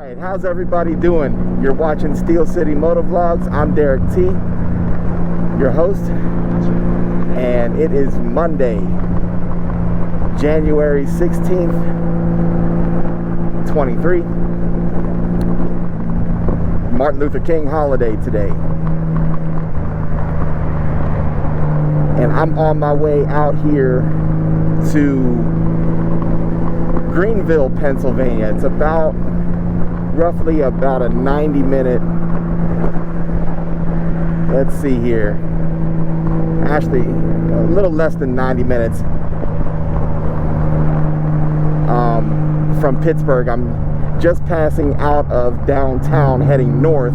Alright, how's everybody doing? You're watching Steel City MotoVlogs. I'm Derek T, your host, and it is Monday, January 16th, 23. Martin Luther King holiday today. And I'm on my way out here to Greenville, Pennsylvania. It's roughly about a 90-minute, let's see here, actually a little less than 90 minutes from Pittsburgh. I'm just passing out of downtown heading north.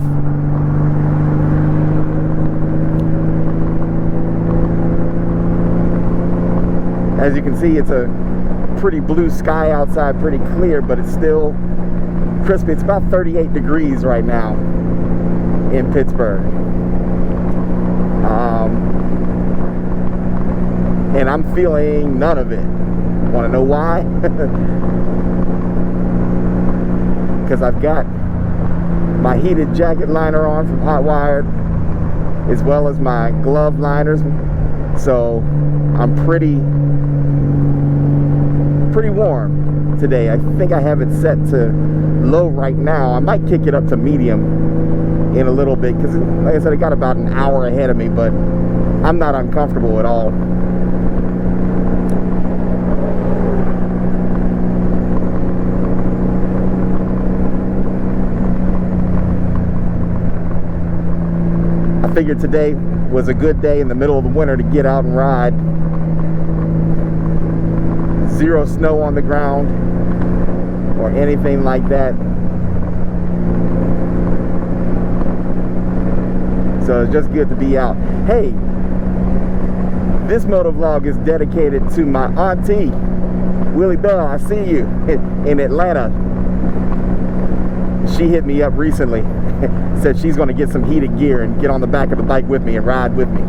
As you can see, it's a pretty blue sky outside, pretty clear, but it's still crispy. It's about 38 degrees right now in Pittsburgh. And I'm feeling none of it. Want to know why? Because I've got my heated jacket liner on from Hot Wired, as well as my glove liners. So I'm pretty warm today. I think I have it set to low right now. I might kick it up to medium in a little bit because, like I said, I got about an hour ahead of me, but I'm not uncomfortable at all. I figured today was a good day in the middle of the winter to get out and ride. Zero snow on the ground or anything like that. So it's just good to be out. Hey, this motovlog is dedicated to my auntie, Willie Bell. I see you in Atlanta. She hit me up recently. Said she's going to get some heated gear and get on the back of the bike with me and ride with me.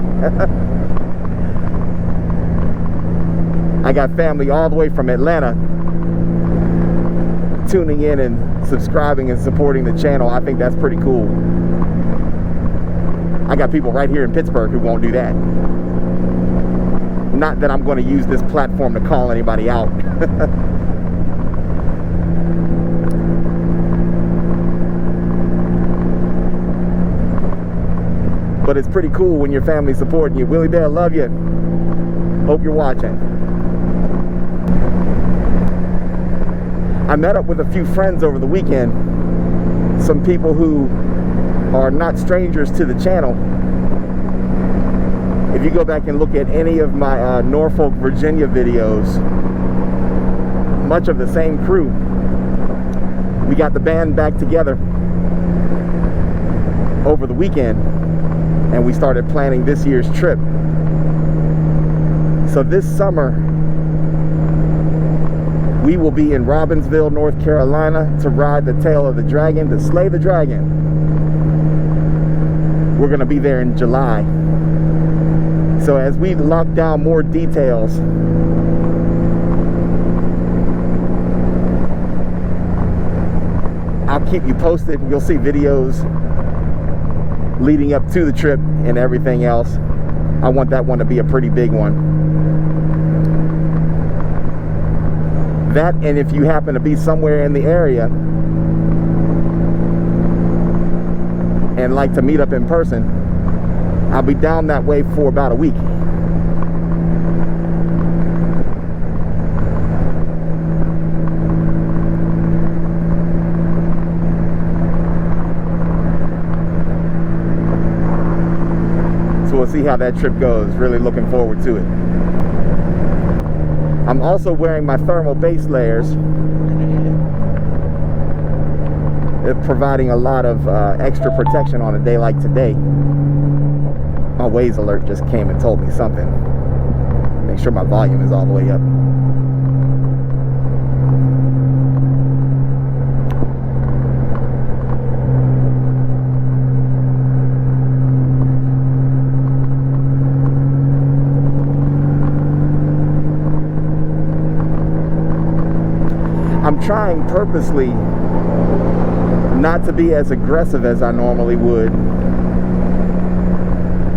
I got family all the way from Atlanta tuning in and subscribing and supporting the channel. I think that's pretty cool. I got people right here in Pittsburgh who won't do that. Not that I'm going to use this platform to call anybody out. But it's pretty cool when your family's supporting you. Willie Bell, love you. Hope you're watching. I met up with a few friends over the weekend. Some people who are not strangers to the channel. If you go back and look at any of my Norfolk, Virginia videos, much of the same crew. We got the band back together over the weekend, and we started planning this year's trip. So this summer, we will be in Robbinsville, North Carolina to ride the tail of the dragon, to slay the dragon. We're going to be there in July. So as we lock down more details, I'll keep you posted. You'll see videos leading up to the trip and everything else. I want that one to be a pretty big one. That, and if you happen to be somewhere in the area and like to meet up in person, I'll be down that way for about a week. So we'll see how that trip goes. Really looking forward to it. I'm also wearing my thermal base layers. They're providing a lot of extra protection on a day like today. My Waze alert just came and told me something. Make sure my volume is all the way up. I'm trying purposely not to be as aggressive as I normally would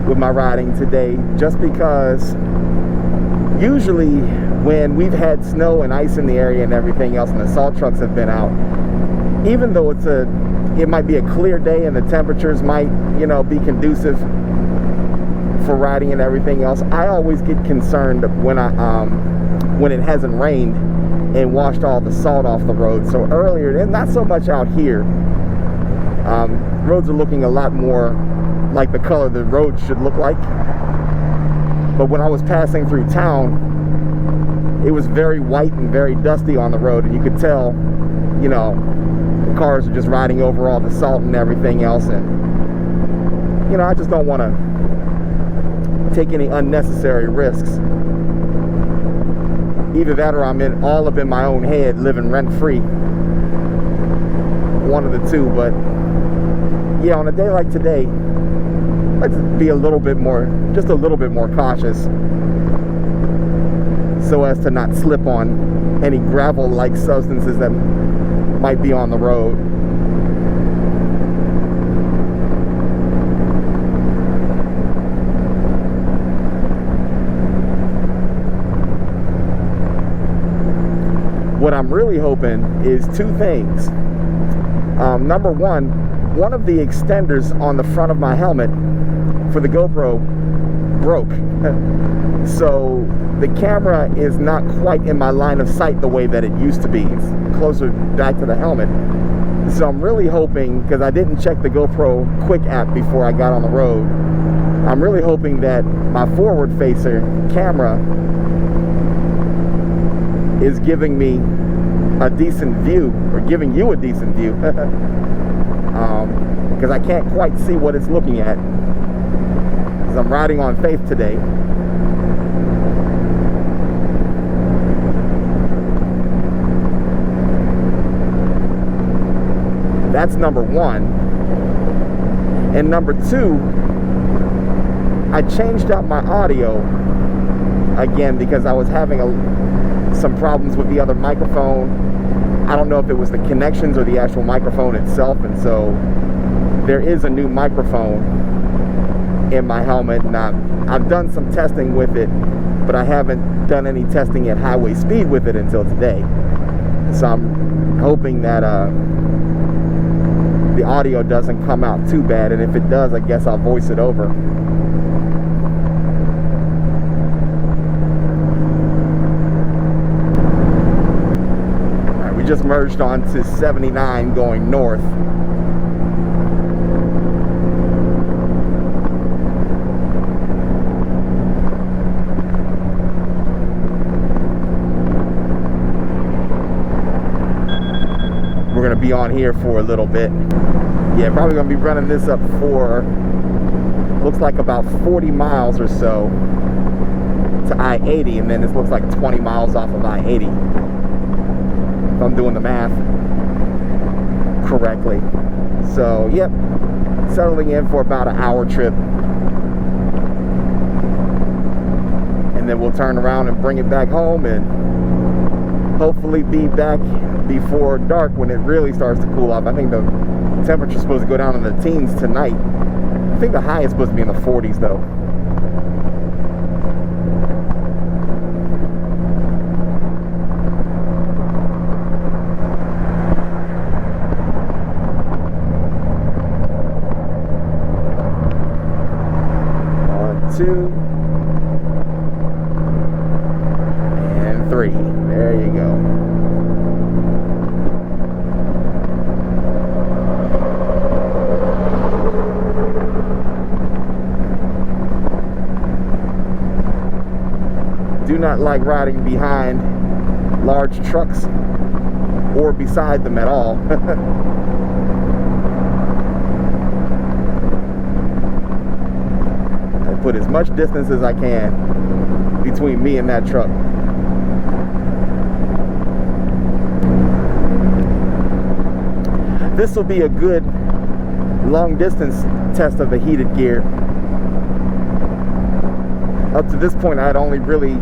with my riding today, just because usually when we've had snow and ice in the area and everything else and the salt trucks have been out, even though it might be a clear day and the temperatures might, you know, be conducive for riding and everything else, I always get concerned when it hasn't rained and washed all the salt off the road. So earlier, and not so much out here, roads are looking a lot more like the color the road should look like. But when I was passing through town, it was very white and very dusty on the road, and you could tell, you know, the cars are just riding over all the salt and everything else. And, you know, I just don't want to take any unnecessary risks. Either that, or I'm all up in my own head, living rent-free. One of the two. But yeah, on a day like today, let's be a little bit more, just a little bit more cautious, so as to not slip on any gravel-like substances that might be on the road. What I'm really hoping is two things. Number one of the extenders on the front of my helmet for the GoPro broke. So the camera is not quite in my line of sight the way that it used to be. It's closer back to the helmet. So I'm really hoping, because I didn't check the GoPro Quick app before I got on the road, I'm really hoping that my forward facer camera is giving me a decent view, or giving you a decent view, because I can't quite see what it's looking at, because I'm riding on faith today. That's number one. And number two, I changed out my audio again because I was having some problems with the other microphone. I don't know if it was the connections or the actual microphone itself, and so there is a new microphone in my helmet, and I've done some testing with it, but I haven't done any testing at highway speed with it until today. So I'm hoping that the audio doesn't come out too bad, and if it does, I guess I'll voice it over. Alright, we just merged onto 79 going north. We're going to be on here for a little bit. Yeah, probably going to be running this up for, looks like about 40 miles or so to I-80, and then this looks like 20 miles off of I-80, if I'm doing the math correctly. So, yep, settling in for about an hour trip. And then we'll turn around and bring it back home and hopefully be back before dark when it really starts to cool off. I think the temperature's supposed to go down in the teens tonight. I think the high is supposed to be in the 40s though. One, two, and three. There you go. Do not like riding behind large trucks or beside them at all. I put as much distance as I can between me and that truck. This will be a good long distance test of the heated gear. Up to this point, I had only really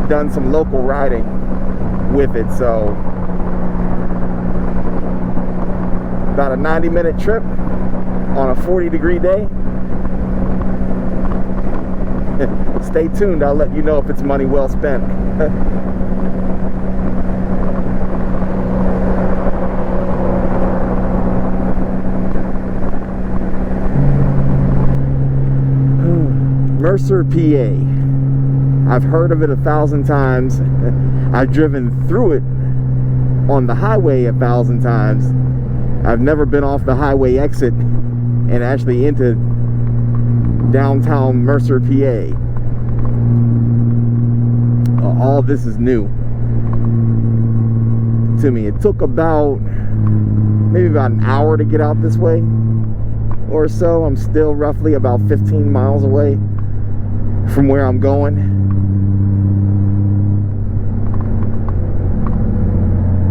done some local riding with it, so About a 90-minute trip on a 40-degree day. Stay tuned, I'll let you know if it's money well spent. Mercer, PA. I've heard of it 1,000 times. I've driven through it on the highway 1,000 times. I've never been off the highway exit and actually into downtown Mercer, PA. All this is new to me. It took maybe about an hour to get out this way or so. I'm still roughly about 15 miles away from where I'm going.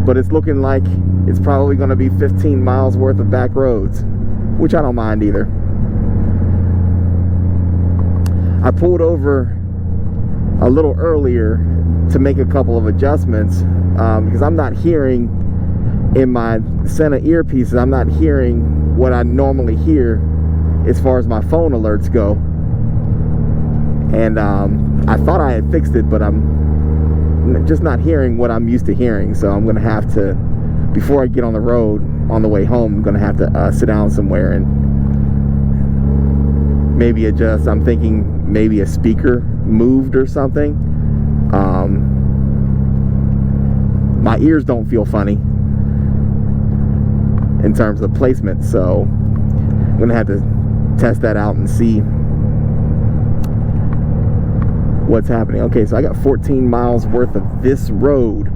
But it's looking like it's probably going to be 15 miles worth of back roads, which I don't mind either. I pulled over a little earlier to make a couple of adjustments because I'm not hearing in my center earpieces, I'm not hearing what I normally hear as far as my phone alerts go. And I thought I had fixed it, but I'm just not hearing what I'm used to hearing. So I'm going to have to, before I get on the road on the way home, I'm going to have to sit down somewhere and maybe adjust. I'm thinking maybe a speaker moved or something. My ears don't feel funny in terms of placement, so I'm going to have to test that out and see what's happening. Okay, so I got 14 miles worth of this road.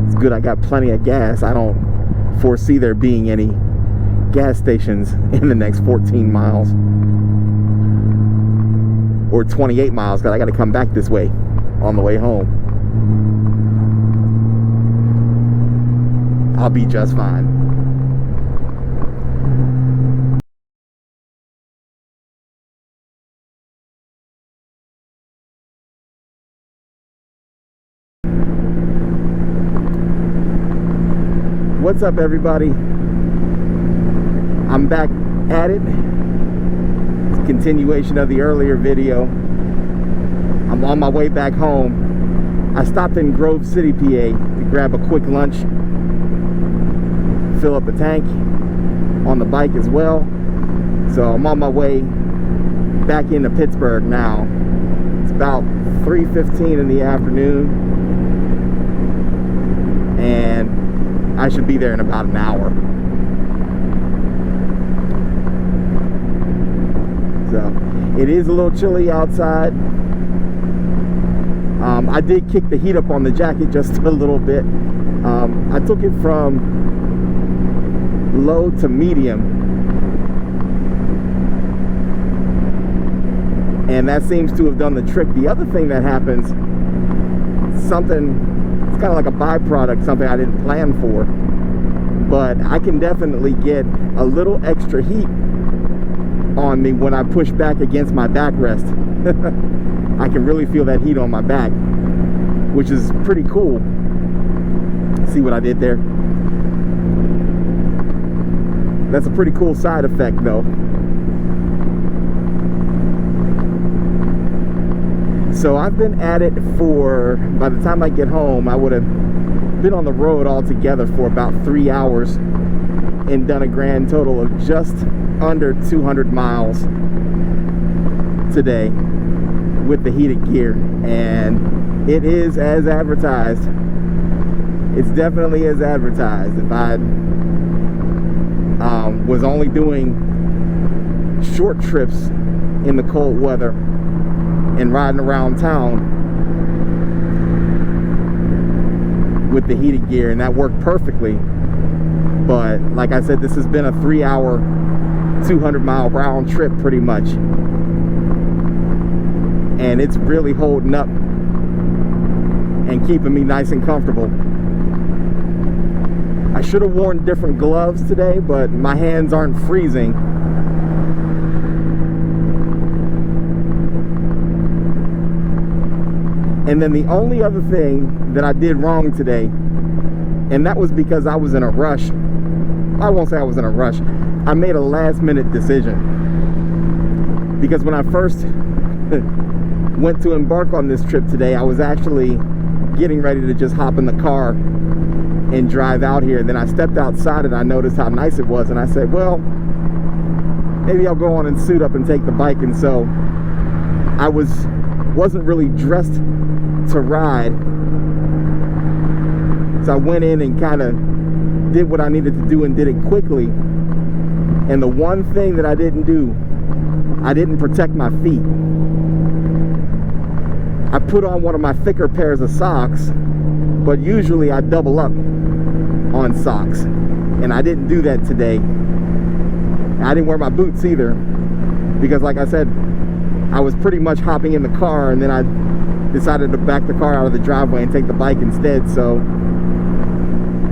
It's good I got plenty of gas. I don't foresee there being any gas stations in the next 14 miles or 28 miles because I got to come back this way on the way home. I'll be just fine. What's up, everybody? I'm back at it. It's a continuation of the earlier video. I'm on my way back home. I stopped in Grove City, PA to grab a quick lunch, fill up the tank on the bike as well. So I'm on my way back into Pittsburgh now. It's about 3:15 in the afternoon and I should be there in about an hour. So it is a little chilly outside. I did kick the heat up on the jacket just a little bit. I took it from low to medium, and that seems to have done the trick. The other thing that happens, it's kind of like a byproduct, something I didn't plan for, but I can definitely get a little extra heat on me when I push back against my backrest. I can really feel that heat on my back, which is pretty cool. See what I did there? That's a pretty cool side effect though. So I've been at it for, by the time I get home, I would have been on the road altogether for about 3 hours and done a grand total of just under 200 miles today with the heated gear, and it is as advertised. It's definitely as advertised. If I was only doing short trips in the cold weather and riding around town with the heated gear, and that worked perfectly. But like I said, this has been a 3-hour 200-mile round trip pretty much, and it's really holding up and keeping me nice and comfortable. I should have worn different gloves today, but my hands aren't freezing And then the only other thing that I did wrong today, and that was because I was in a rush. I won't say I was in a rush. I made a last-minute decision. Because when I first went to embark on this trip today, I was actually getting ready to just hop in the car and drive out here. And then I stepped outside and I noticed how nice it was. And I said, well, maybe I'll go on and suit up and take the bike. And so I wasn't really dressed to ride. So I went in and kind of did what I needed to do and did it quickly. And the one thing that I didn't do, I didn't protect my feet. I put on one of my thicker pairs of socks, but usually I double up on socks. And I didn't do that today. I didn't wear my boots either, because like I said, I was pretty much hopping in the car, and then I decided to back the car out of the driveway and take the bike instead. So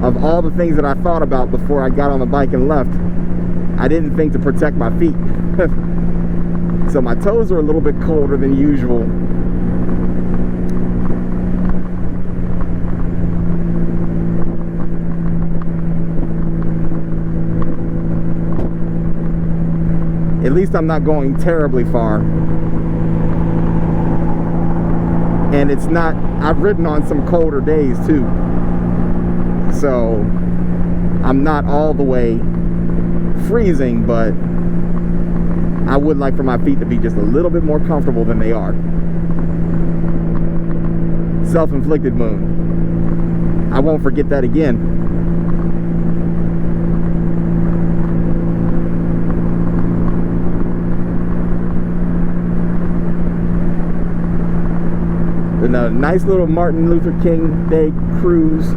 of all the things that I thought about before I got on the bike and left, I didn't think to protect my feet. So my toes are a little bit colder than usual. At least I'm not going terribly far. And it's not, I've ridden on some colder days too. So I'm not all the way freezing, but I would like for my feet to be just a little bit more comfortable than they are. Self-inflicted moon. I won't forget that again. And a nice little Martin Luther King Day cruise.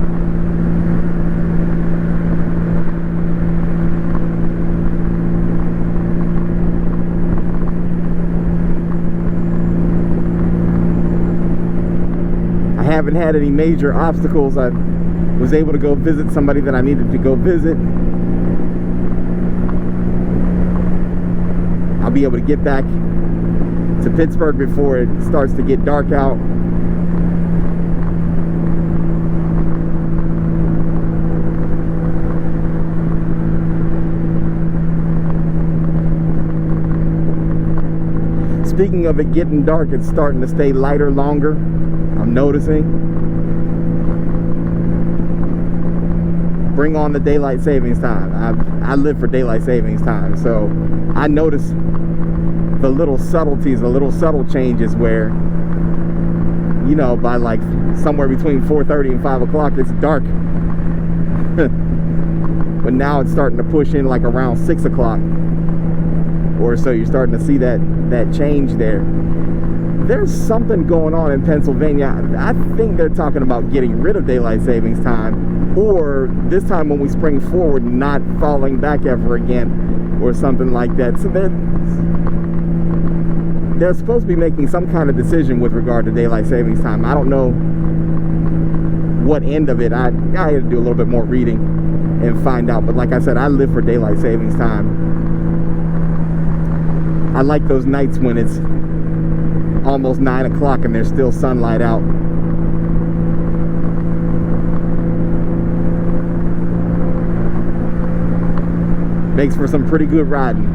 I haven't had any major obstacles. I was able to go visit somebody that I needed to go visit. I'll be able to get back to Pittsburgh before it starts to get dark out. Speaking of it getting dark, it's starting to stay lighter longer. I'm noticing. Bring on the daylight savings time. I live for daylight savings time, so I notice the little subtleties, the little subtle changes where, you know, by like somewhere between 4:30 and 5 o'clock, it's dark. But now it's starting to push in like around 6 o'clock or so. You're starting to see that change there. There's something going on in Pennsylvania. I think they're talking about getting rid of daylight savings time, or this time when we spring forward, not falling back ever again, or something like that. So they're supposed to be making some kind of decision with regard to daylight savings time. I don't know what end of it. I had to do a little bit more reading and find out. But like I said, I live for daylight savings time. I like those nights when it's almost 9 o'clock and there's still sunlight out. Makes for some pretty good riding.